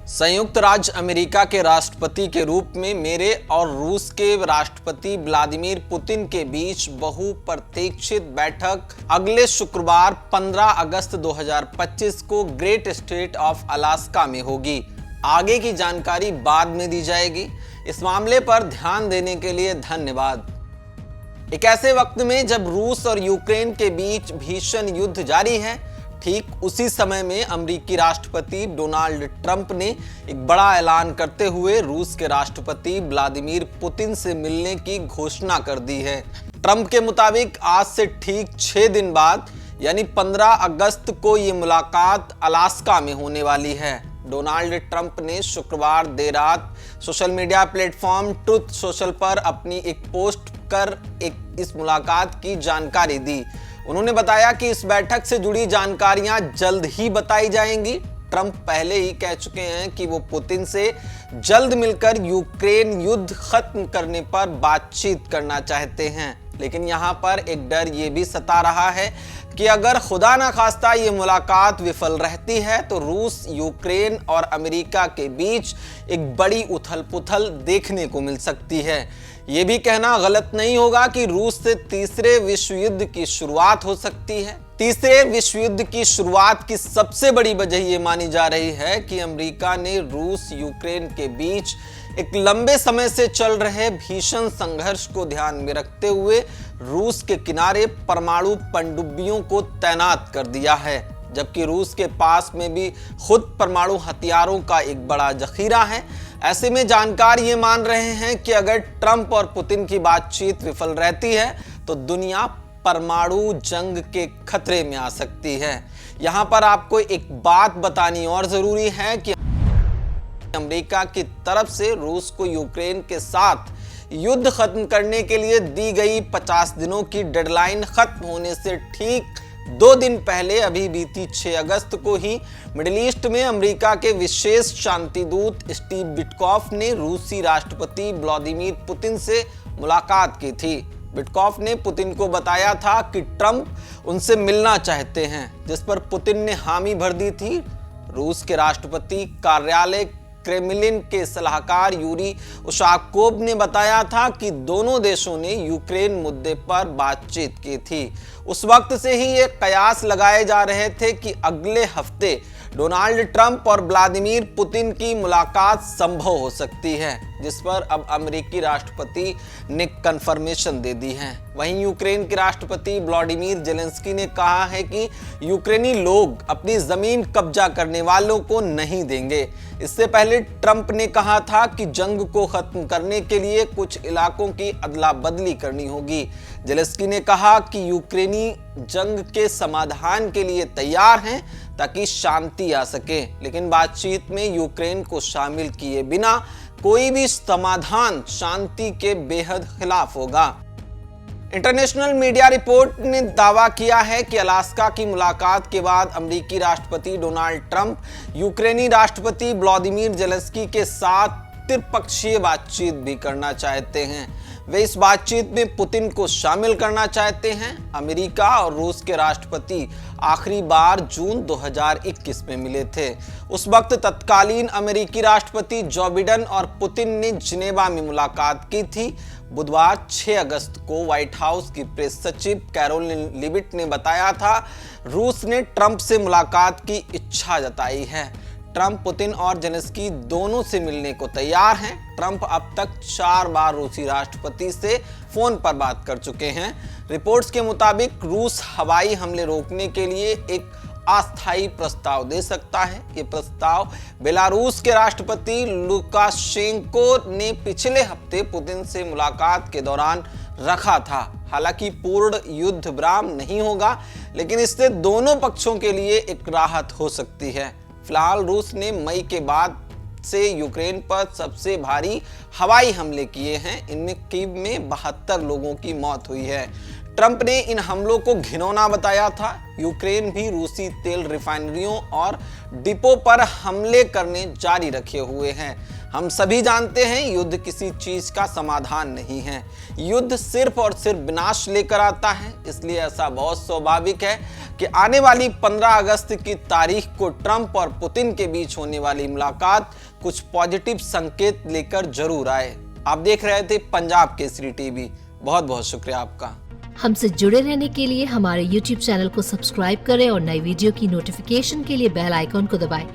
संयुक्त राज्य अमेरिका के राष्ट्रपति के रूप में मेरे और रूस के राष्ट्रपति व्लादिमीर पुतिन के बीच बहुप्रतीक्षित बैठक अगले शुक्रवार 15 अगस्त 2025 को ग्रेट स्टेट ऑफ अलास्का में होगी। आगे की जानकारी बाद में दी जाएगी। इस मामले पर ध्यान देने के लिए धन्यवाद। एक ऐसे वक्त में जब रूस और यूक्रेन के बीच भीषण युद्ध जारी है, ठीक उसी समय में अमेरिकी राष्ट्रपति डोनाल्ड ट्रंप ने एक बड़ा ऐलान करते हुए रूस के राष्ट्रपति व्लादिमीर पुतिन से मिलने की घोषणा कर दी है। ट्रंप के मुताबिक आज से ठीक 6 दिन बाद यानी 15 अगस्त को ये मुलाकात अलास्का में होने वाली है। डोनाल्ड ट्रंप ने शुक्रवार देर रात social media platform truth social पर अपनी एक पोस्ट कर इस मुलाकात की जानकारी दी। उन्होंने बताया कि इस बैठक से जुड़ी जानकारियां जल्द ही बताई जाएंगी। ट्रंप पहले ही कह चुके हैं कि वो पुतिन से जल्द मिलकर यूक्रेन युद्ध खत्म करने पर बातचीत करना चाहते हैं, लेकिन यहाँ पर एक डर ये भी सता रहा है कि अगर खुदा ना खास्ता ये मुलाकात विफल रहती है तो रूस, यूक्रेन और अमेरिका के बीच एक बड़ी उथल-पुथल देखने को मिल सकती है। ये भी कहना गलत नहीं होगा कि रूस से तीसरे विश्व युद्ध की शुरुआत हो सकती है। तीसरे विश्व युद्ध की शुरुआत की सबसे बड़ी वजह ये मानी जा रही है कि अमेरिका ने रूस यूक्रेन के बीच एक लंबे समय से चल रहे भीषण संघर्ष को ध्यान में रखते हुए रूस के किनारे परमाणु पनडुब्बियों को तैनात कर दिया है, जबकि रूस के पास में भी खुद परमाणु हथियारों का एक बड़ा जखीरा है। ऐसे में जानकार ये मान रहे हैं कि अगर ट्रंप और पुतिन की बातचीत विफल रहती है तो दुनिया परमाणु जंग के खतरे में आ सकती है। यहाँ पर आपको एक बात बतानी और जरूरी है कि अमेरिका की तरफ से रूस को यूक्रेन के साथ युद्ध खत्म करने के लिए दी गई 50 दिनों की डेडलाइन खत्म होने से ठीक 2 दिन पहले अभी बीती 6 अगस्त को ही मिडिल ईस्ट में अमेरिका के विशेष शांति दूत स्टीव विटकॉफ ने रूसी राष्ट्रपति व्लादिमीर पुतिन से मुलाकात की थी। विटकॉफ ने पुतिन को बताया था कि ट्रंप उनसे मिलना चाहते हैं, जिस पर पुतिन ने हामी भर दी थी। रूस के राष्ट्रपति कार्यालय क्रेमलिन के सलाहकार यूरी उशाकोव ने बताया था कि दोनों देशों ने यूक्रेन मुद्दे पर बातचीत की थी। उस वक्त से ही ये कयास लगाए जा रहे थे कि अगले हफ्ते डोनाल्ड ट्रंप और व्लादिमीर पुतिन की मुलाकात संभव हो सकती है, जिस पर अब अमेरिकी राष्ट्रपति ने कंफर्मेशन दे दी है। वहीं यूक्रेन के राष्ट्रपति व्लादिमीर जेलेंस्की ने कहा है कि यूक्रेनी लोग अपनी जमीन कब्जा करने वालों को नहीं देंगे। इससे पहले ट्रंप ने कहा था कि जंग को खत्म करने के लिए कुछ इलाकों की अदला बदली करनी होगी। जेलेंस्की ने कहा कि यूक्रेनी जंग के समाधान के लिए तैयार हैं ताकि शांति आ सके, लेकिन बातचीत में यूक्रेन को शामिल किए बिना कोई भी समाधान शांति के बेहद खिलाफ होगा। इंटरनेशनल मीडिया रिपोर्ट ने दावा किया है कि अलास्का की मुलाकात के बाद अमेरिकी राष्ट्रपति डोनाल्ड ट्रंप यूक्रेनी राष्ट्रपति व्लादिमीर जेलेंस्की के साथ त्रिपक्षीय बातचीत भी करना चाहते हैं। वे इस बातचीत में पुतिन को शामिल करना चाहते हैं। अमेरिका और रूस के राष्ट्रपति आखिरी बार जून 2021 में मिले थे। उस वक्त तत्कालीन अमेरिकी राष्ट्रपति जो बिडेन और पुतिन ने जिनेवा में मुलाकात की थी। बुधवार 6 अगस्त को व्हाइट हाउस की प्रेस सचिव कैरोलिन लिविट ने बताया था, रूस ने ट्रंप से मुलाकात की इच्छा जताई है। ट्रंप, पुतिन और जेलेंस्की दोनों से मिलने को तैयार हैं। ट्रंप अब तक 4 बार रूसी राष्ट्रपति से फोन पर बात कर चुके हैं। रिपोर्ट्स के मुताबिक रूस हवाई हमले रोकने के लिए एक अस्थायी प्रस्ताव दे सकता है। ये प्रस्ताव बेलारूस के राष्ट्रपति लुकाशेंको ने पिछले हफ्ते पुतिन से मुलाकात के दौरान रखा था। हालांकि पूर्ण युद्ध विराम नहीं होगा, लेकिन इससे दोनों पक्षों के लिए एक राहत हो सकती है। फिलहाल रूस ने मई के बाद से यूक्रेन पर सबसे भारी हवाई हमले किए हैं। इनमें कीव में 72 लोगों की मौत हुई है। ट्रंप ने इन हमलों को घिनौना बताया था। यूक्रेन भी रूसी तेल रिफाइनरियों और डिपो पर हमले करने जारी रखे हुए हैं। हम सभी जानते हैं युद्ध किसी चीज का समाधान नहीं है, युद्ध सिर्फ और सिर्फ विनाश लेकर आता है। इसलिए ऐसा बहुत स्वाभाविक है कि आने वाली 15 अगस्त की तारीख को ट्रंप और पुतिन के बीच होने वाली मुलाकात कुछ पॉजिटिव संकेत लेकर जरूर आए। आप देख रहे थे पंजाब केसरी टीवी। बहुत बहुत शुक्रिया आपका। हमसे जुड़े रहने के लिए हमारे YouTube चैनल को सब्सक्राइब करें और नई वीडियो की नोटिफिकेशन के लिए बेल आइकॉन को दबाएं।